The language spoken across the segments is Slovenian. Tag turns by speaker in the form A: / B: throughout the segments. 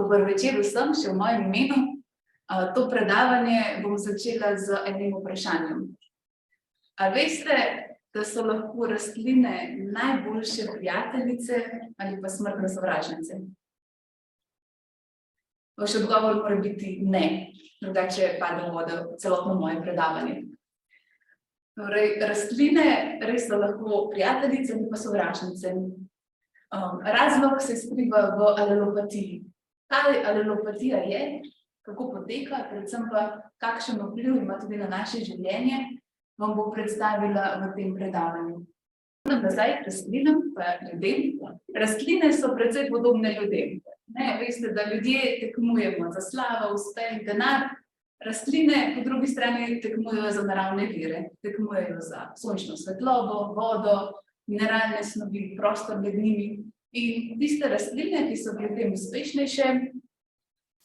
A: Dober večer vsem, še v mojem imenu. To predavanje bom začela z enim vprašanjem. A veste, da so lahko rastline najboljše prijateljice ali pa smrtne sovražnice? Vaš odgovor mora biti ne, drugače pade v vodo celotno moje predavanje. Torej, rastline res so lahko prijateljice ali pa sovražnice. Razlog se skriva v alelopatiji. Kaj alelopatija je, kako poteka, predvsem pa kakšen vpliv ima tudi na naše življenje, vam bom predstavila v tem predavanju. Nazaj k rastlinam pa ljudem. Rastline so precej podobne ljudem. Veste, da ljudje tekmujemo za slavo, uspeh, denar. Rastline po drugi strani tekmujejo za naravne vire. Tekmujejo za sončno svetlobo, vodo, mineralne snovi, prostor med njimi. In tiste rastline, ki so ljudem uspešnejše,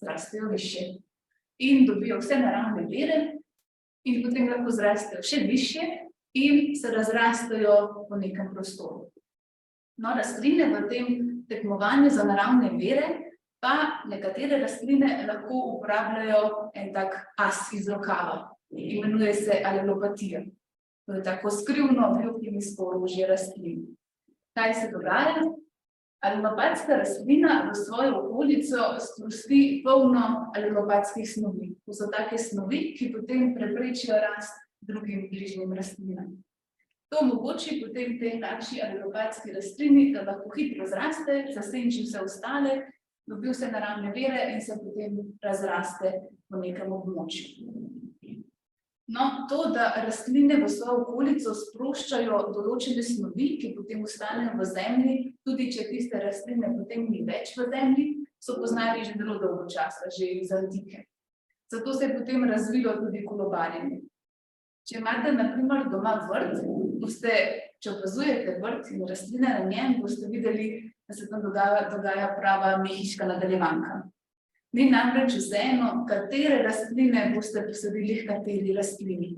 A: zrastejo višje. In dobijo vse naravne vire in potem lahko zrastejo še višje in se razrastejo po nekem prostoru. No, rastline v tem tekmovanju za naravne vire, pa nekatere rastline lahko uporabljajo en tak as iz rokava. Imenuje se alelopatija. To je tako skrivno biokemijsko orožje rastlin. Kaj se dogaja? Alelopatska rastlina v svojo okolico sprosti polno alelopatskih snovi. To so take snovi, ki potem preprečijo rast drugim bližnjim rastlinam. To omogoči potem tej naši alelopatski rastlini, da lahko hitro zraste, zasenči vse ostale, dobi vse naravne vire in se potem razraste po nekem območju. No, to, da rastline v svojo okolico sproščajo določene snovi, ki potem ostanejo v zemlji, tudi če tiste rastline potem ni več v zemlji, so poznali že zelo dolgo časa, že iz antike. Zato se je potem razvilo tudi kolobarjenje. Če imate na primer doma vrt, boste, če opazujete vrt in rastline na njem, boste videli, da se tam dogaja prava mehiška nadaljevanka. Ni namreč vseeno, katere rastline boste posadili v kateri rastlini.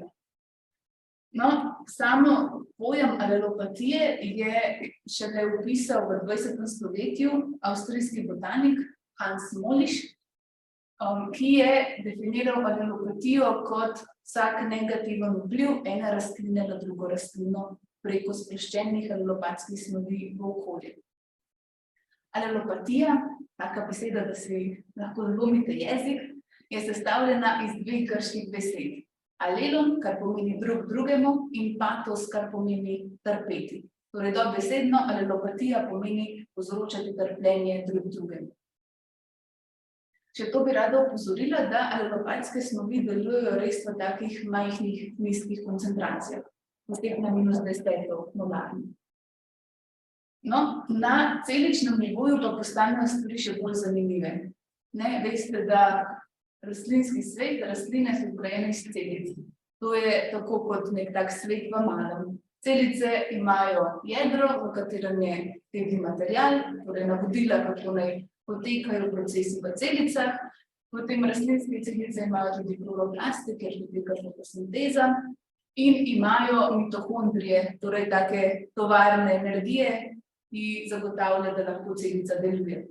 A: No, samo pojem alelopatije je šele opisal v 20. stoletju avstrijski botanik Hans Molisch, ki je definiral alelopatijo kot vsak negativen vpliv ene rastline na drugo rastlino preko sproščenih alelopatskih snovi v okolju. Alelopatija, taka beseda, da si lahko zlomite jezik, je sestavljena iz dveh grških besed. Alelon, kar pomeni drug drugemu, in patos, kar pomeni trpeti. Torej, dobesedno alelopatija pomeni povzročati trpljenje drug drugemu. Še to bi rada opozorila, da alelopatske snovi delujejo res v takih majhnih, nizkih koncentracijah, potem na -10 molarnih. No, na celičnem nivoju pa postanejo stvari še bolj zanimive. Veste, da rastlinski svet, rastline so zgrajene iz celic. To je tako kot nek tak svet v malem. Celice imajo jedro, v katerem je tebi material, torej navodila, kako naj potekajo procesi v celicah. Potem rastlinske celice imajo tudi kloroplasti, kjer poteka fotosinteza, in imajo mitohondrije, torej take tovarne energije, ki zagotavlja, da lahko celica deluje.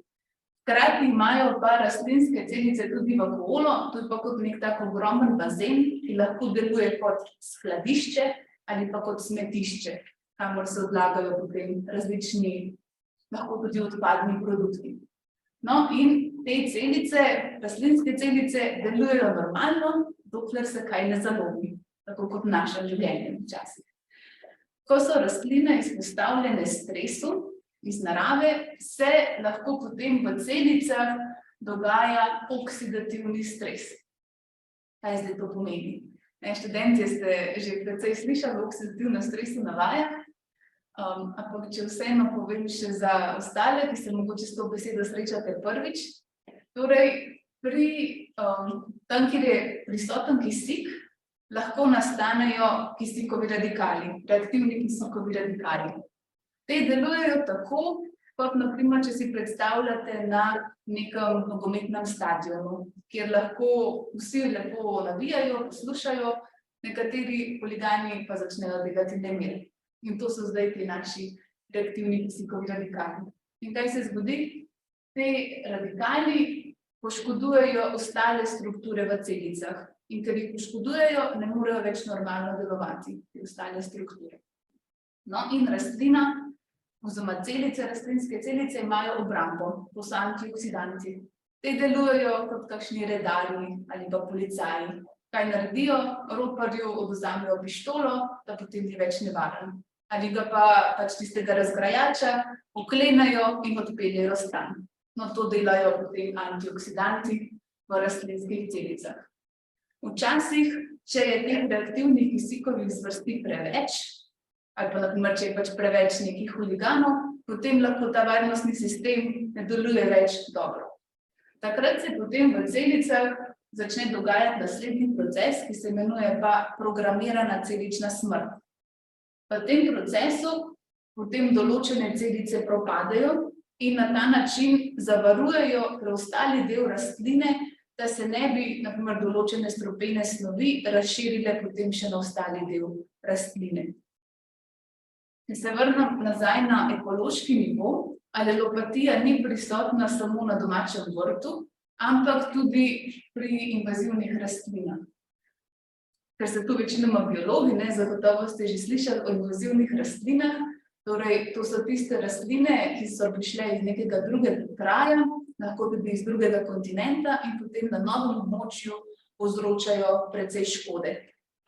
A: Hkrati imajo pa rastlinske celice tudi vakuolo, to je pa kot nek tak ogromen bazen, ki lahko deluje kot skladišče ali pa kot smetišče, kamor se odlagajo potem različni, lahko tudi odpadni produkti. No, in te celice, rastlinske celice, delujejo normalno, dokler se kaj ne zalomi, tako kot naše življenje včasih. Ko so rastline izpostavljene stresu iz narave, se lahko potem v celicah dogaja oksidativni stres. Kaj zdaj to pomeni? Študentje ste že precej slišali o oksidativnem stresu na vajah, ampak če vseeno povem še za ostale, ki se mogoče s to besedo srečate prvič. Torej, tam, kjer je prisoten kisik, lahko nastanejo kisikovi radikali, reaktivni kisikovi radikali. Te delujejo tako, kot na primer, če si predstavljate na nekem nogometnem stadionu, kjer lahko vsi lepo navijajo, poslušajo, nekateri huligani pa začnejo delati nemir. In to so zdaj ti naši reaktivni kisikovi radikali. In kaj se zgodi? Te radikali poškodujejo ostale strukture v celicah. In ker jih poškodujejo, ne morejo več normalno delovati te ostale strukture. No, in rastlina, oziroma celice, rastlinske celice imajo obrambo, to so antioksidanti. Te delujejo kot kakšni redarji ali pa policaji. Kaj naredijo? Roparju odvzamejo pištolo, da potem ni več nevaren. Ali ga pa pač tistega razgrajača uklenejo in odpeljejo stran. No, to delajo potem antioksidanti v rastlinskih celicah. Včasih, če je teh reaktivnih kisikovih zvrsti preveč, ali pa na primer, če je pač preveč nekih huliganov, potem lahko ta varnostni sistem ne deluje več dobro. Takrat se potem v celicah začne dogajati naslednji proces, ki se imenuje pa programirana celična smrt. V tem procesu potem določene celice propadejo in na ta način zavarujejo preostali del rastline, da se ne bi, na primer, določene strupene snovi razširile potem še na ostali del rastline. Če se vrnem nazaj na ekološki nivo, alelopatija ni prisotna samo na domačem vrtu, ampak tudi pri invazivnih rastlinah. Ker se tu večinoma biologi, zagotovo ste že slišali o invazivnih rastlinah, torej to so tiste rastline, ki so prišle iz nekega drugega kraja, lahko tudi iz drugega kontinenta in potem na novem območju povzročajo precej škode.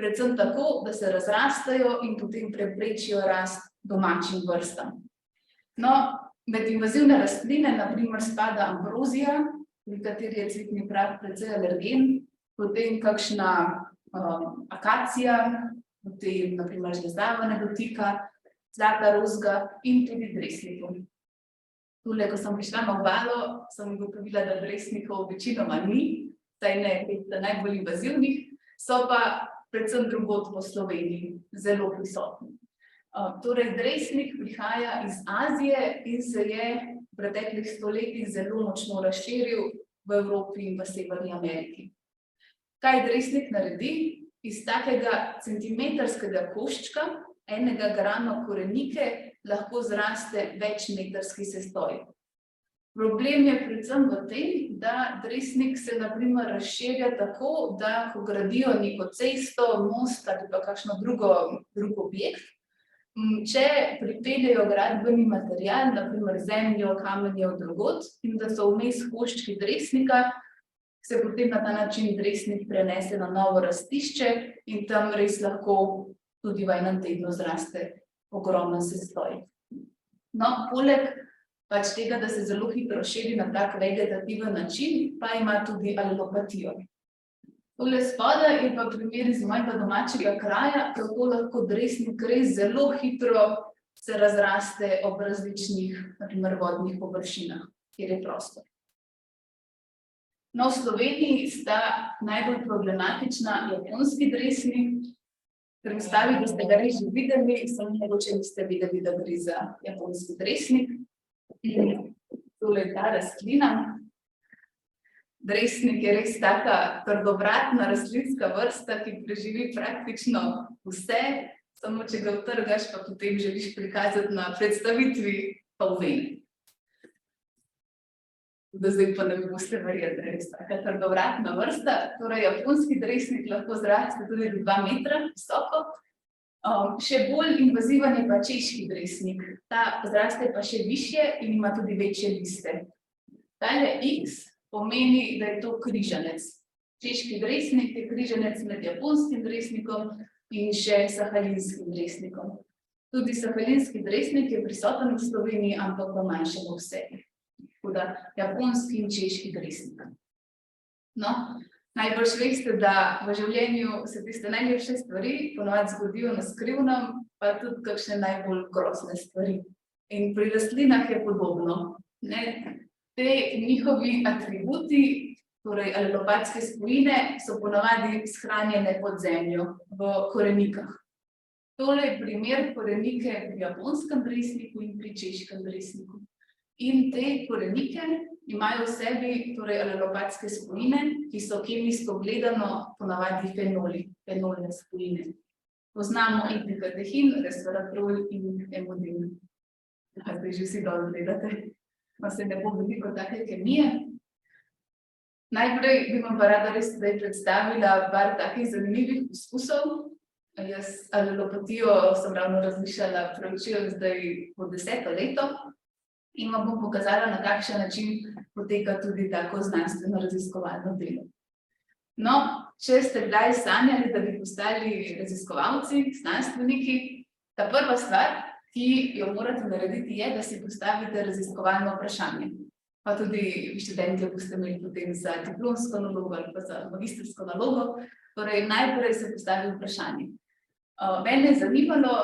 A: Predvsem tako, da se razrastejo in potem preprečijo rast domačim vrstam. No, med invazivne rastline na primer spada ambrozija, pri kateri je cvetni prah precej alergen, potem kakšna akacija, potem na primer žlezdava ne dotika, zlata rozga in tudi dresnikov. Tule, ko sem prišla na obalo, sem ugotovila, da dresnikov večinoma ni, saj ne najbolj invazivnih, so pa predvsem drugod po Sloveniji zelo prisotni. Torej, dresnik prihaja iz Azije in se je v preteklih stoletjih zelo močno razširil v Evropi in v Severni Ameriki. Kaj dresnik naredi? Iz takega centimetrskega koščka, enega grama korenike, lahko zraste večmetrski sestoj. Problem je predvsem v tem, da dresnik se na primer razširja tako, da ko gradijo neko cesto, most ali pa kakšno drug objekt, če pripeljejo gradbeni material, na primer zemljo, kamenje od drugod, in da so vmes koščki dresnika, se potem na ta način dresnik prenese na novo rastišče in tam res lahko tudi v enem tednu zraste ogromno sestoj. No, poleg pač tega, da se zelo hitro širi na tak vegetativen način, pa ima tudi alelopatijo. Tole spodaj je pa primer iz mojega domačega kraja, kako lahko dresnik res zelo hitro se razraste ob različnih, na primer, vodnih površinah, kjer je prostor. No, v Sloveniji sta najbolj problematična japonski dresnik. Predstavljam, da ste ga res že videli, samo mogoče niste videli, da gre za japonski dresnik. Tole je ta rastlina. Dresnik je res taka trdovratna rastlinska vrsta, ki preživi praktično vse, samo če ga utrgaš, pa potem želiš prikazati na predstavitvi, pa uveni. Da zdaj pa ne boste verjeli, da je res taka trdovratna vrsta. Torej, japonski dresnik lahko zraste tudi do 2 metra visoko. Še bolj invaziven je pa češki dresnik. Ta zraste pa še višje in ima tudi večje liste. Tale X pomeni, da je to križanec. Češki dresnik je križanec med japonskim dresnikom in še sahalinskim dresnikom. Tudi sahalinski dresnik je prisoten v Sloveniji, ampak v manjšem obsegu. Tako da japonski in češki dresnik. No, najbrž veste, da v življenju se tiste najlepše stvari ponavadi zgodijo na skrivnem, pa tudi kakšne najbolj grozne stvari. In pri rastlinah je podobno. Te njihovi atributi, torej alelopatske spojine, so ponavadi shranjene pod zemljo v korenikah. Tole je primer korenike pri japonskem dresniku in pri češkem dresniku. In te korenike imajo v sebi alelopatske spojine, ki so kemijsko gledano ponavadi fenolne spojine. Poznamo epikatehin, resveratrol in emodin. Zdaj že vsi dobro gledate. Pa se ne bo veliko take kemije. Najprej bi vam pa rada res zdaj predstavila par takih zanimivih poskusov. Jaz alelopatijo sem ravno razmišljala, preučujem zdaj po 10. leto in vam bom pokazala, na kakšen način poteka tudi tako znanstveno raziskovalno delo. No, če ste kdaj sanjali, da bi postali raziskovalci, znanstveniki, ta prva stvar, ki jo morate narediti, je, da si postavite raziskovalno vprašanje. Pa tudi študentje boste imeli potem za diplomsko nalogo ali pa za magistrsko nalogo. Torej, najprej se postavi vprašanje. Mene je zanimalo,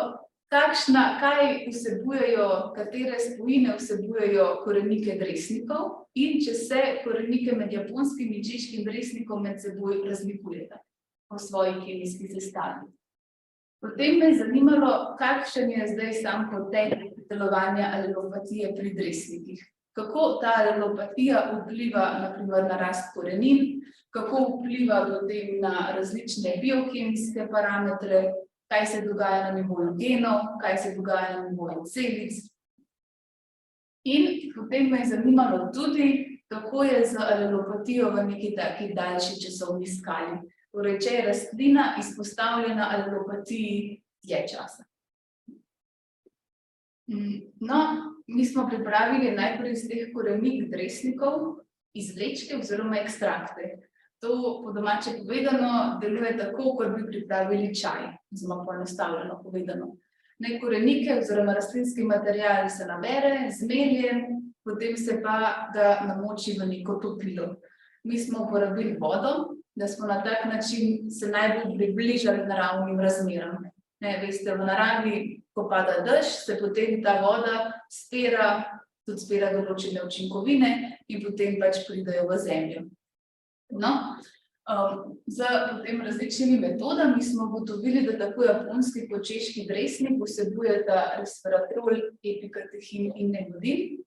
A: kaj vsebujejo, katere spojine vsebujejo korenike dresnikov in če se korenike med japonskim in češkim dresnikom med seboj razlikujeta po svoji kemijski sestavi. Potem me je zanimalo, kakšen je zdaj sam potek delovanja alelopatije pri dresnikih. Kako ta alelopatija vpliva na primer na rast korenin, kako vpliva potem na različne biokemijske parametre, kaj se dogaja na nivoju genov, kaj se dogaja na nivoju celic. In potem me je zanimalo tudi, kako je z alelopatijo v neki taki daljši časovni skali. Torej, če je rastlina izpostavljena alelopatiji dlje časa. No, mi smo pripravili najprej iz teh korenik dresnikov izvlečke oziroma ekstrakte. To, po domače povedano, deluje tako, kot bi pripravili čaj, oziroma poenostavljeno povedano. Korenike oziroma rastlinski material se nabere, zmelje, potem se pa ga namoči v neko topilo. Mi smo uporabili vodo, da smo na tak način se najbolj približali naravnim razmeram. Veste, v naravi, ko pada dež, se potem ta voda spira, tudi spira določene učinkovine in potem pač pridejo v zemljo. No, z potem različnimi metodami smo ugotovili, da tako japonski kot češki dresnik vsebujeta resveratrol, epikatehin in negodin,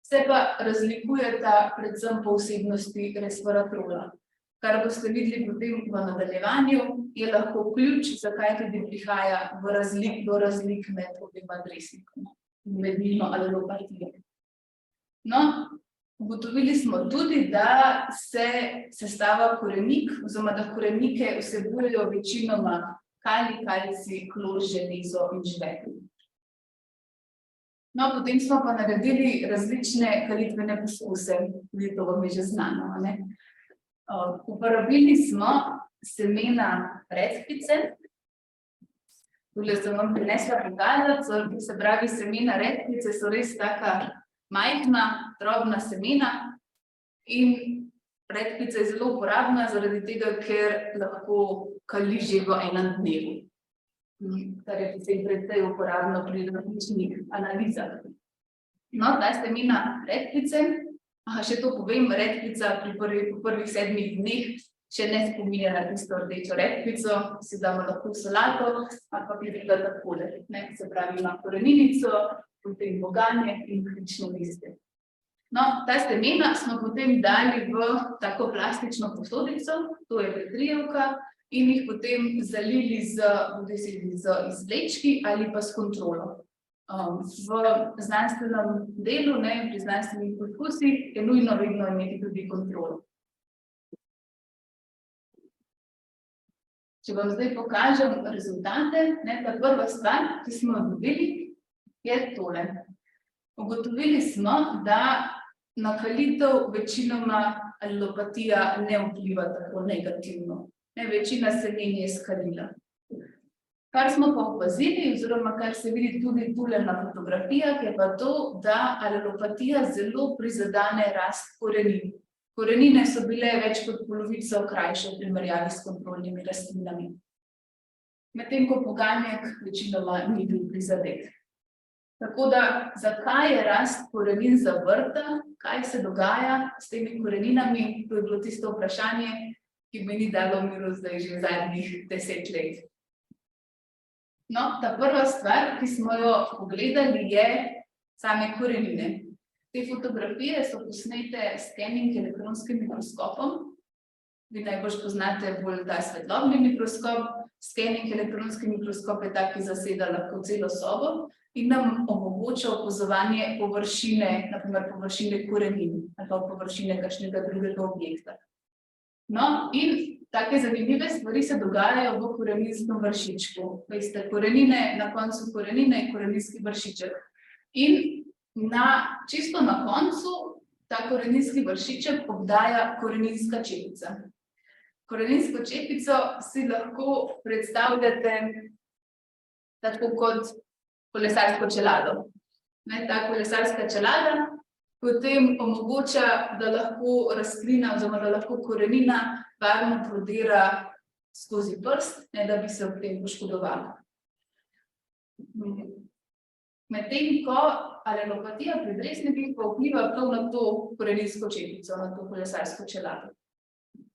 A: se pa razlikujeta predvsem po vsebnosti resveratrola. Kar boste videli potem v nadaljevanju, je lahko ključ, zakaj tudi prihaja do razlik med obema dresnikoma, med njima alelopatijo. No, ugotovili smo tudi, da se sestava korenik, oziroma da korenike vsebujejo večinoma kalij, kalcij, klor, železo in žvepli. No, potem smo pa naredili različne kalitvene poskuse, tudi to vam je že znano, ne? Uporabili smo semena redkvice. Tule sem vam prinesla pokazati, se pravi, semena redkvice so res taka majhna, drobna semena in redkvica je zelo uporabna zaradi tega, ker lahko kali že v enem dnevu, kar je potem precej uporabno pri različnih analizah. No, ta semena redkvice, še to povem, redkvica pri prvih 7 dneh še ne spominja na tisto rdečo redkvico, si damo lahko v solato, ali pa prigleda takole, se pravi, ima koreninico, potem boganje in ključne liste. No, ta semena smo potem dali v tako plastično posodico, to je petrijevka, in jih potem zalili z izvlečki ali pa s kontrolo. V znanstvenem delu, pri znanstvenih poskusih je nujno vedno imeti tudi kontrolo. Če vam zdaj pokažem rezultate, ta prva stvar, ki smo dobili, je tole. Ugotovili smo, da na kalitev večinoma alelopatija ne vpliva tako negativno. Večina semen je skalila. Kar smo pa opazili, oziroma kar se vidi tudi tule na fotografijah, je pa to, da alelopatija zelo prizadene rast korenin. Korenine so bile več kot polovico krajše v primerjavi s kontrolnimi rastlinami. Medtem ko poganjek večinoma ni bil prizadet. Tako da, zakaj je rast korenin zavrta, kaj se dogaja s temi koreninami, to je bilo tisto vprašanje, ki mi ni dalo miru zdaj že zadnjih 10 let. No, ta prva stvar, ki smo jo pogledali, je same korenine. Te fotografije so posnete s scanning elektronskim mikroskopom. Vi najbolj poznate bolj ta svetlobni mikroskop. Scanning elektronski mikroskop je tak, ki zaseda lahko celo sobo in nam omogoča opazovanje površine, na primer površine korenin ali pa površine kakšnega drugega objekta. No, in take zanimive stvari se dogajajo v koreninskem vršičku. Veste, korenine, na koncu korenine in koreninski vršiček. In čisto na koncu ta koreninski vršiček obdaja koreninska čepica. Koreninsko čepico si lahko predstavljate tako kot kolesarsko čelado. Ta kolesarska čelada potem omogoča, da lahko rastlina oziroma da lahko korenina varno prodira skozi prst, ne da bi se ob tem poškodovala. Medtem ko alelopatija pri dresnikih pa vpliva prav na to koreninsko čepico, na to kolesarsko čelado.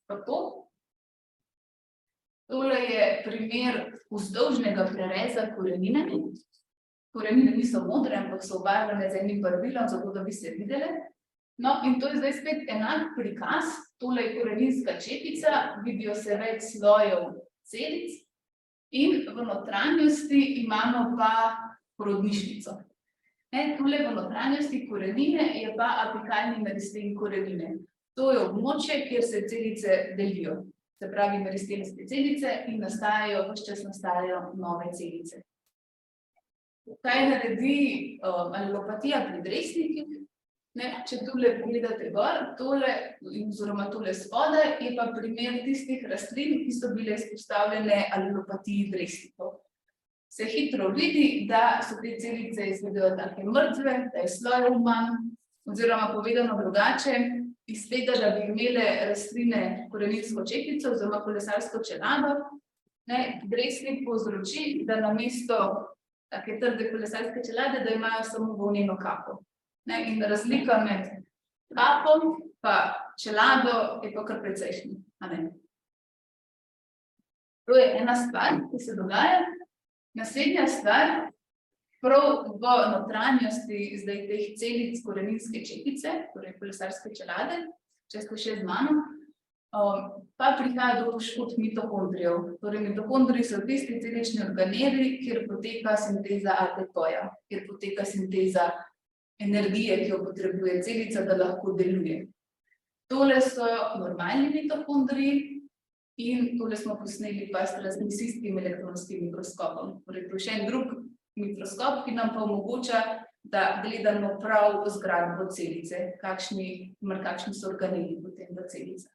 A: Kako? Tole je primer vzdolžnega prereza korenine. Korenine niso modre, ampak so obarvane z enim barvilom, zato da bi se videle. No, in to je zdaj spet enak prikaz. Tole je koreninska čepica, vidijo se več slojev celic in v notranjosti imamo pa porodnišnico. Tole v notranjosti korenine je pa apikalni meristem korenine. To je območje, kjer se celice delijo. Se pravi meristemske celice in ves čas nastajajo nove celice. Kaj naredi alelopatija pri dresnikih? Če tule pogledate gor, oziroma tule spodaj, je pa primer tistih rastlin, ki so bile izpostavljene alelopatiji dresnikov. Se hitro vidi, da so te celice izgledajo take mrtve, da je slojev manj, oziroma povedano drugače, iz tega, da bi imele rastline koreninsko čepico oziroma kolesarsko čelado, dresnik povzroči, da namesto take trde kolesarske čelade, da imajo samo volneno kapo. In razlika med kapom pa čelado je pa kar precejšnja. To je ena stvar, ki se dogaja. Naslednja stvar, prav v notranjosti zdaj teh celic koreninske čepice, torej kolesarske čelade, če ste še z mano, pa prihaja do poškodb mitohondrijev. Torej, mitohondriji so tisti celični organeli, kjer poteka sinteza ATP-ja, kjer poteka sinteza energije, ki jo potrebuje celica, da lahko deluje. Tole so normalni mitohondriji in tole smo posneli pa s transmisijskim elektronskim mikroskopom. Torej, to je še en drug mikroskop, ki nam pa omogoča, da gledamo prav zgradbo celice, kakšni so organili potem v celicah.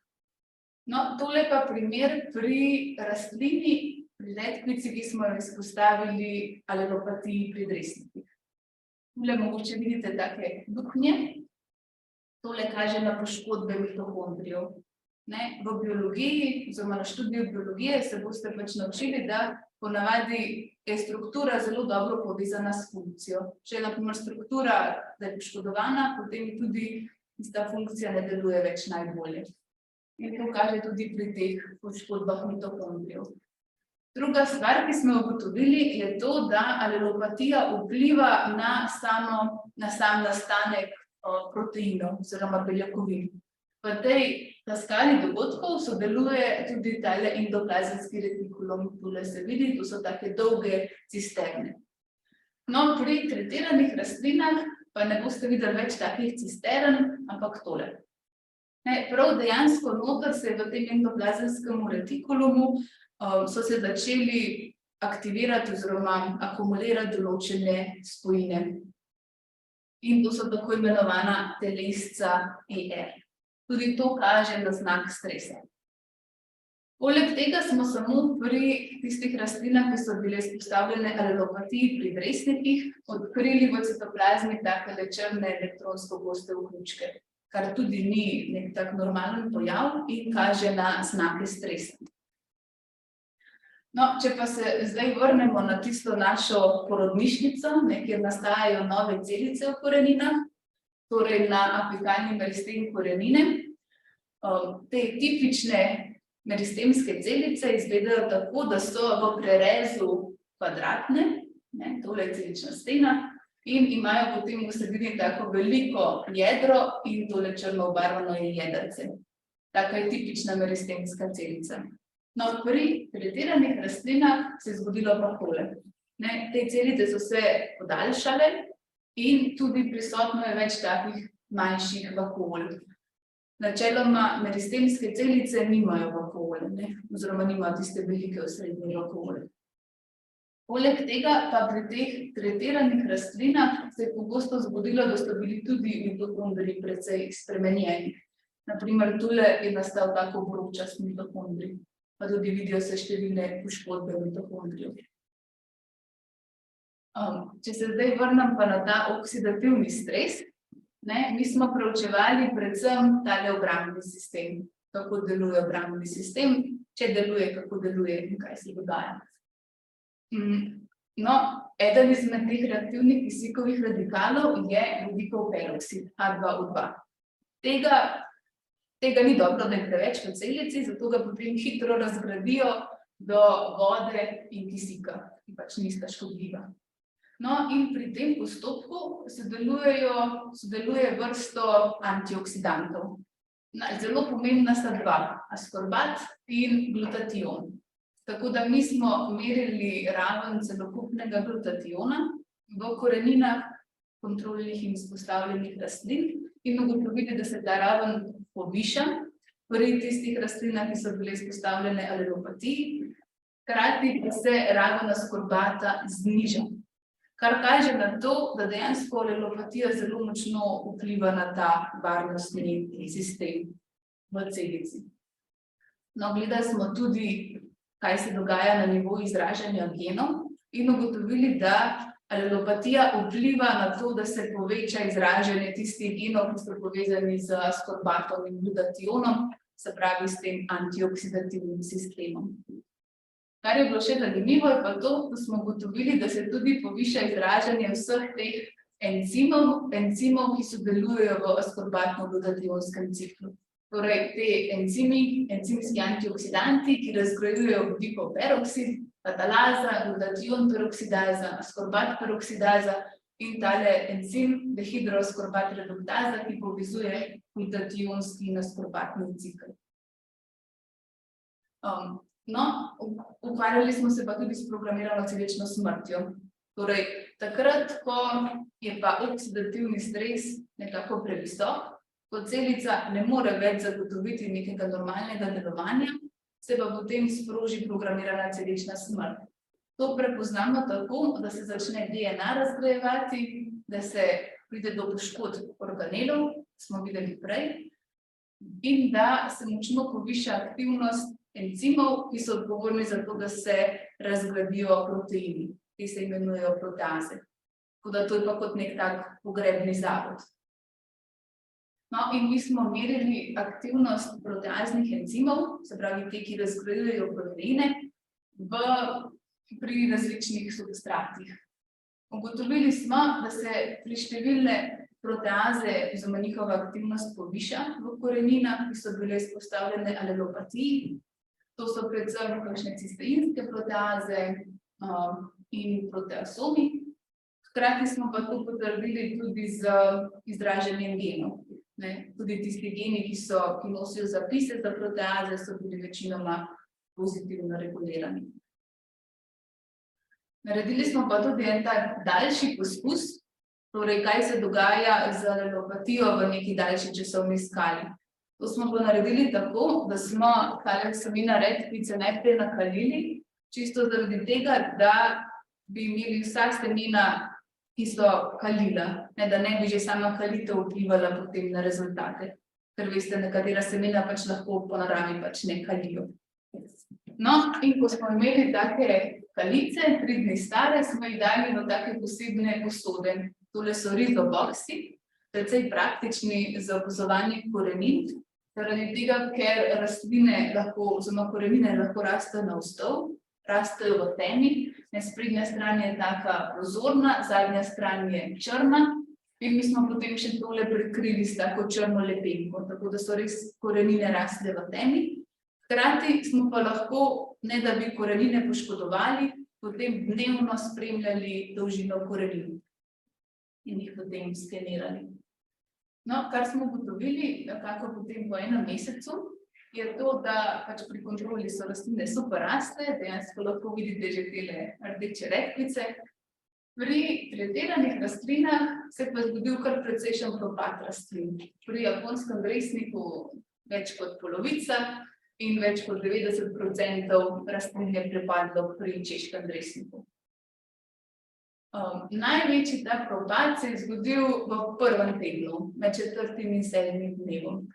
A: No, tole pa primer pri rastlini, pri redkvici, ki smo jo izpostavili alelopatiji pri dresnikih. Tule mogoče vidite take luknje, tole kaže na poškodbe mitohondrijev. V biologiji, oziroma na študiju biologije se boste pač naučili, da ponavadi je struktura zelo dobro povezana s funkcijo. Če je na primer struktura, da je poškodovana, potem tudi tista funkcija ne deluje več najbolje. In to kaže tudi pri teh poškodbah mitohondrijev. Druga stvar, ki smo ugotovili, je to, da alelopatija vpliva na sam nastanek proteinov oziroma beljakovin. V tej skali dogodkov sodeluje tudi tale endoplazmski retikulum. Tule se vidi, to so take dolge cisterne. No, pri tretiranih rastlinah pa ne boste videli več takih cistern, ampak tole. Prav dejansko noter se je v tem endoplazmskem retikulumu so se začeli aktivirati oziroma akumulirati določene spojine. In to so tako imenovana telesca ER. Tudi to kaže na znak stresa. Poleg tega smo samo pri tistih rastlinah, ki so bile izpostavljene alelopatiji pri dresnikih, odkrili v citoplazmi takele črne elektronsko goste vključke, kar tudi ni nek tak normalen pojav in kaže na znake stresa. No, če pa se zdaj vrnemo na tisto našo porodnišnico, kjer nastajajo nove celice v koreninah, torej na apikalni meristem korenine, te tipične meristemske celice izgledajo tako, da so v prerezu kvadratne, tole je celična stena, in imajo potem v sredini tako veliko jedro in tole črno obarvano je jedrce. Taka je tipična meristemska celica. No, pri tretiranih rastlinah se je zgodilo pa tole. Te celice so se podaljšale in tudi prisotno je več takih manjših vakuol. Načeloma meristemske celice nimajo vakuole, oziroma nimajo tiste velike osrednje vakuole. Poleg tega pa pri teh tretiranih rastlinah se je pogosto zgodilo, da so bili tudi mitohondriji precej spremenjeni. Naprimer, tule je nastal tako obročast mitohondrij, pa tudi vidijo se številne poškodbe mitohondrijev. Če se zdaj vrnem pa na ta oksidativni stres, mi smo preučevali predvsem tale obrambni sistem, kako deluje obrambni sistem, če deluje, kako deluje in kaj se dogaja. No, eden izmed teh reaktivnih kisikovih radikalov je vodikov peroksid, H2O2. Tega ni dobro, da je preveč v celici, zato ga potem hitro razgradijo do vode in kisika, ki pač nista škodljiva. No, in pri tem postopku sodeluje vrsto antioksidantov. Zelo pomembna sta dva, askorbat in glutation. Tako da mi smo merili raven celokupnega glutationa v koreninah kontrolnih in izpostavljenih rastlin in ugotovili, da se ta raven poviša pri tistih rastlinah, ki so bile izpostavljene alelopatiji, hkrati pa se raven askorbata zniža. Kar kaže na to, da dejansko alelopatija zelo močno vpliva na ta varnostni sistem v celici. No, gledali smo tudi, kaj se dogaja na nivoju izražanja genov in ugotovili, da alelopatija vpliva na to, da se poveča izražanje tistih genov, ki so povezani z askorbatom in glutationom, se pravi s tem antioksidativnim sistemom. Kar je bilo še zanimivo, je pa to, da smo ugotovili, da se tudi poviša izražanje vseh teh encimov, ki sodelujejo v askorbatno-glutationskem ciklu. Torej, te encimski antioksidanti, ki razgrajujejo vodikov peroksid, katalaza, glutation peroksidaza, askorbat peroksidaza in tale encim dehidroaskorbat reduktaza, ki povezuje glutationski in askorbatni cikel. No, ukvarjali smo se pa tudi s programirano celično smrtjo. Torej, takrat, ko je pa oksidativni stres nekako previsok, ko celica ne more več zagotoviti nekega normalnega delovanja, se pa potem sproži programirana celična smrt. To prepoznamo tako, da se začne DNA razgrajevati, da se pride do poškodb organelov, smo videli prej, in da se močno poviša aktivnost encimov, ki so odgovorni za to, da se razgradijo proteini, ki se imenujejo proteaze. Tako da to je pa kot nek tak pogrebni zavod. No, in mi smo merili aktivnost proteaznih encimov, se pravi te, ki razgrajujejo proteine, pri različnih substratih. Ugotovili smo, da se pri številne proteaze oziroma njihova aktivnost poviša v koreninah, ki so bile izpostavljene alelopatiji. To so predvsem kakšne cisteinske proteaze in proteasomi. Hkrati smo pa to potrdili tudi z izraženjem genov. Tudi tisti geni, ki nosijo zapise za proteaze, so bili večinoma pozitivno regulirani. Naredili smo pa tudi en tak daljši poskus, torej kaj se dogaja z alelopatijo v neki daljši časovni skali. To smo pa naredili tako, da smo tale semena redkvice najprej nakalili, čisto zaradi tega, da bi imeli vsa semena, ki so kalila, da ne bi že sama kalitev vplivala potem na rezultate. Ker veste, nekatera semena pač lahko po naravi pač ne kalijo. No, in ko smo imeli take kalice, 3 dni stare, smo jih dali v take posebne posode. Tole so rizoboksi, precej praktični za opazovanje korenin, zaradi tega, ker rastline lahko, oziroma korenine lahko rastejo navzdol, rastejo v temi. Sprednja stran je taka prozorna, zadnja stran je črna in mi smo potem še tole prekrili s tako črno lepenko, tako da so res korenine rastle v temi. Hkrati smo pa lahko, ne da bi korenine poškodovali, potem dnevno spremljali dolžino korenin in jih potem skenirali. No, kar smo ugotovili, nekako potem po 1 mesecu, je to, da pač pri kontroli so rastline super rasle, dejansko lahko vidite že tele rdeče redkvice. Pri tretiranih rastlinah se pa zgodil kar precejšen propad rastlin. Pri japonskem dresniku več kot polovica in več kot 90% rastlin je pripadlo pri češkem dresniku. Največji ta propad se je zgodil v prvem tednu, med 4. in 7. dnevom.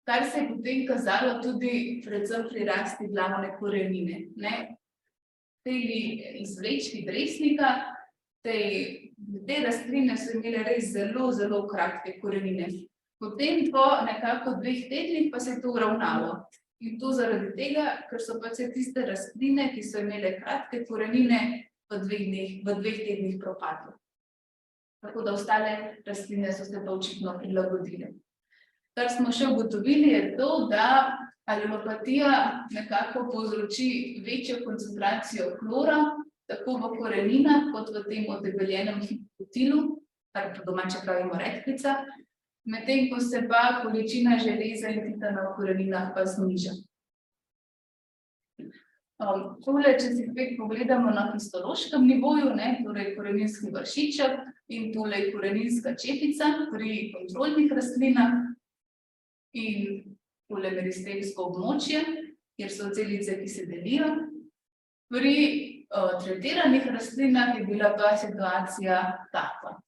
A: Kar se je potem kazalo tudi predvsem pri rasti glavne korenine. Tej izvlečki dresnika, te rastline so imele res zelo, zelo kratke korenine. Potem po nekako 2 tednih pa se je to uravnalo. In to zaradi tega, ker so pa vse tiste rastline, ki so imele kratke korenine, v 2 tednih propadle. Tako da ostale rastline so se pa očitno prilagodile. Kar smo še ugotovili je to, da alelopatija nekako povzroči večjo koncentracijo klora, tako v koreninah, kot v tem odebeljenem hipotitilu, kar po domače pravimo redkvica, medtem ko se pa količina železa in titana v koreninah pa zniža. Tole, če si spet pogledamo na histološkem nivoju, torej koreninski vršiček in tole koreninska čepica pri kontrolnih rastlinah in tole meristemsko območje, kjer so celice, ki se delijo. Pri tretiranih rastlinah je bila pa situacija taka.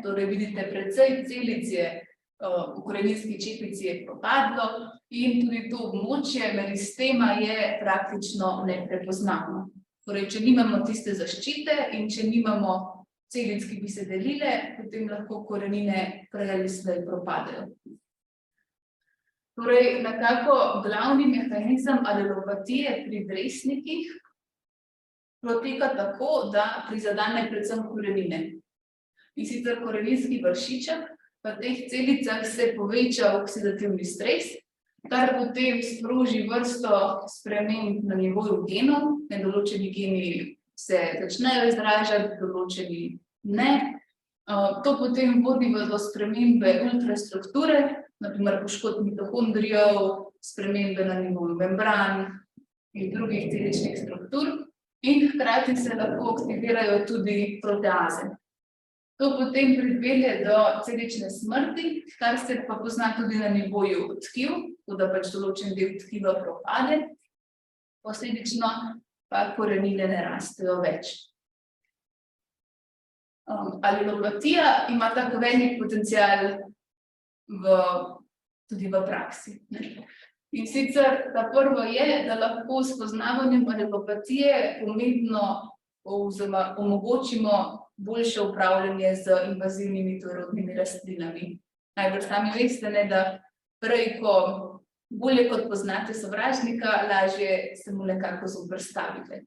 A: Torej vidite, precej celic je v koreninski čepici je propadlo in tudi to območje meristema je praktično neprepoznavno. Torej, če nimamo tiste zaščite in če nimamo celic, ki bi se delile, potem lahko korenine prej ali slej propadejo. Torej, nekako glavni mehanizem alelopatije pri dresnikih poteka tako, da prizadene predvsem korenine. In sicer koreninski vršiček, v teh celicah se poveča oksidativni stres, kar potem sproži vrsto sprememb na nivoju genov. Določeni geni se začnejo izražati, določeni ne. To potem vodi do spremembe ultrastrukture, na primer poškodb mitohondrijev, spremembe na nivoju membran in drugih celičnih struktur in hkrati se lahko aktivirajo tudi proteaze. To potem pripelje do celične smrti, kar se pa pozna tudi na nivoju tkiv, tako da pač določen del tkiva propade, posledično pa korenine ne rastejo več. Alelopatija ima tako velik potencial tudi v praksi. In sicer ta prvo je, da lahko s poznavanjem alelopatije pomembno omogočimo boljše upravljanje z invazivnimi tujerodnimi rastlinami. Najbrž sami veste, da prej, ko bolje kot poznate sovražnika, lažje se mu nekako zoperstavite.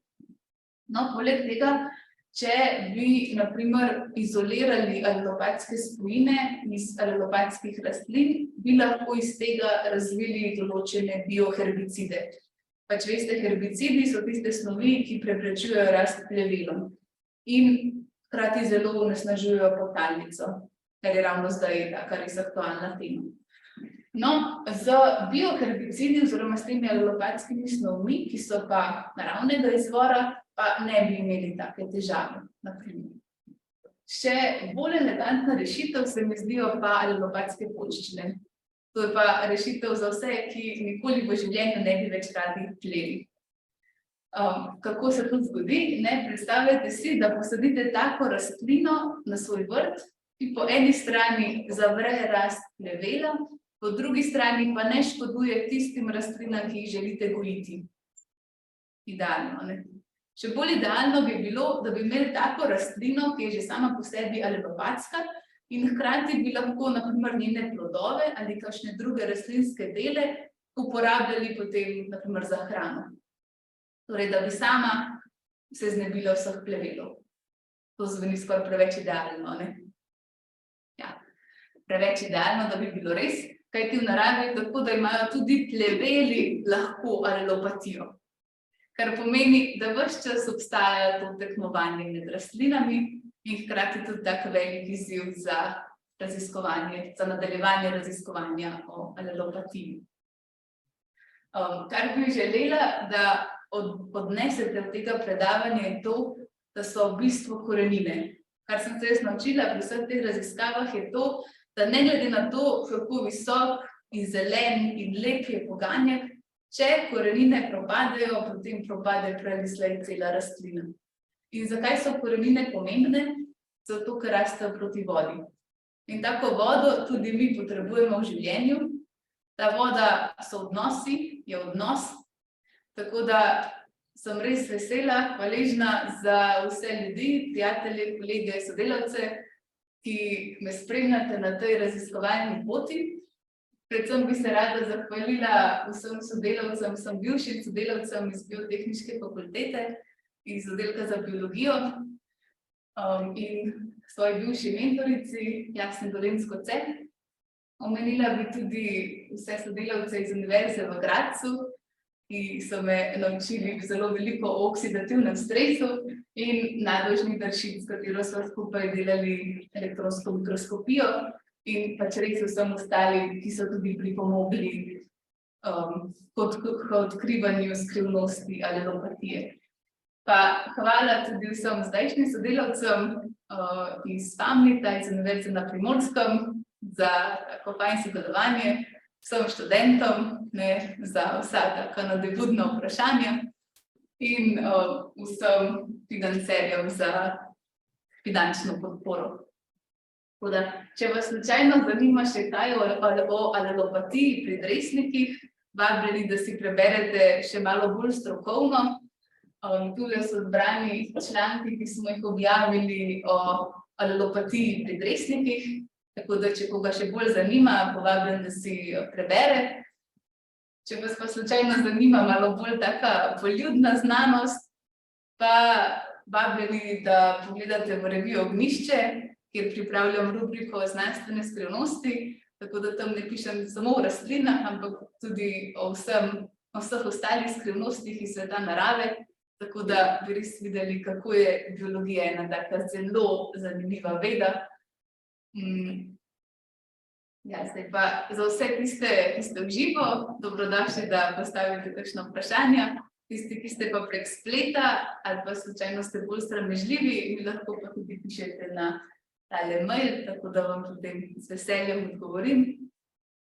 A: No, poleg tega, če bi, na primer, izolirali alelopatske spojine iz alelopatskih rastlin, bi lahko iz tega razvili določene bioherbicide. Pač veste, herbicidi so tiste snovi, ki preprečujejo rast plevelom in hkrati zelo onesnažujejo podtalnico, kar je ravno zdaj taka res aktualna tema. No, z bioherbicidi oziroma s temi alelopatskimi snovmi, ki so pa naravnega izvora, pa ne bi imeli take težave. Še bolj elegantna rešitev se mi zdijo pa alelopatske poljščine. To je pa rešitev za vse, ki nikoli v življenju ne bi več radi tleli. Kako se to zgodi? Predstavljajte si, da posadite tako rastlino na svoj vrt, ki po eni strani zavre rast plevela, po drugi strani pa ne škoduje tistim rastlinam, ki jih želite gojiti. Idealno, ne? Še bolj idealno bi bilo, da bi imeli tako rastlino, ki je že sama po sebi alelopatska in hkrati bi lahko, na primer, njene plodove ali kakšne druge rastlinske dele uporabljali potem, na primer, za hrano. Torej, da bi sama se znebila vseh plevelov. To zveni skoraj preveč idealno, ne? Ja, preveč idealno, da bi bilo res, kajti v naravi je tako, da imajo tudi pleveli lahko alelopatijo. Kar pomeni, da ves čas obstaja to tekmovanje med rastlinami in hkrati tudi tak velik izziv za raziskovanje, za nadaljevanje raziskovanja o alelopatiji. Kar bi želela, da odnesete od tega predavanja je to, da so v bistvu korenine. kar sem se jaz naučila pri vseh teh raziskavah, je to, da ne glede na to, kako visok in zelen in lep je poganjek, če korenine propadejo, potem propade prej ali slej cela rastlina. In zakaj so korenine pomembne? Zato, ker rastejo proti vodi. In tako vodo tudi mi potrebujemo v življenju. Ta voda so odnosi, je odnos. Tako da sem res vesela, hvaležna za vse ljudi, prijatelje, kolege, sodelavce, ki me spremljate na tej raziskovalni poti. Predvsem bi se rada zahvalila vsem sodelavcem, vsem bivšim sodelavcem iz Biotehniške fakultete, iz oddelka za biologijo in svoji bivši mentorici, Jasni Dolenc-Koce. Omenila bi tudi vse sodelavce iz Univerze v Gradcu, ki so me naučili zelo veliko o oksidativnem stresu, in Nado Žnidaršič, s katero sva skupaj delali elektronsko mikroskopijo, in pač res vsem ostalim, ki so tudi pripomogli k odkrivanju skrivnosti alelopatije. Pa hvala tudi vsem zdajšnjim sodelavcem iz Famlita, iz Univerze na Primorskem, za tako fajn sodelovanje, vsem študentom za vsa taka nadebudna vprašanja in vsem financerjem za finančno podporo. Tako da, če vas slučajno zanima še kaj o alelopatiji pri dresnikih, vabljeni, da si preberete še malo bolj strokovno. Tule so zbrani članki, ki smo jih objavili o alelopatiji pri dresnikih, tako da, če koga še bolj zanima, povabljen, da si prebere. Če vas pa slučajno zanima malo bolj taka poljudna znanost, pa vabljeni, da pogledate v reviji Ognjišče, kjer pripravljam rubriko znanstvene skrivnosti, tako da tam ne pišem samo o rastlinah, ampak tudi o vseh ostalih skrivnostih iz sveta narave, tako da bi res videli, kako je biologija ena taka zelo zanimiva veda. Ja, zdaj pa za vse tiste, ki ste v živo, dobrodošli, da postavite kakšno vprašanje. Tisti, ki ste pa prek spleta ali pa slučajno ste bolj sramežljivi, mi lahko pa tudi pišete na tale mail, tako da vam potem z veseljem odgovorim.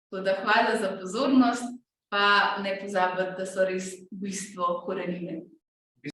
A: Tako da hvala za pozornost, pa ne pozabite, da so res bistvo korenine.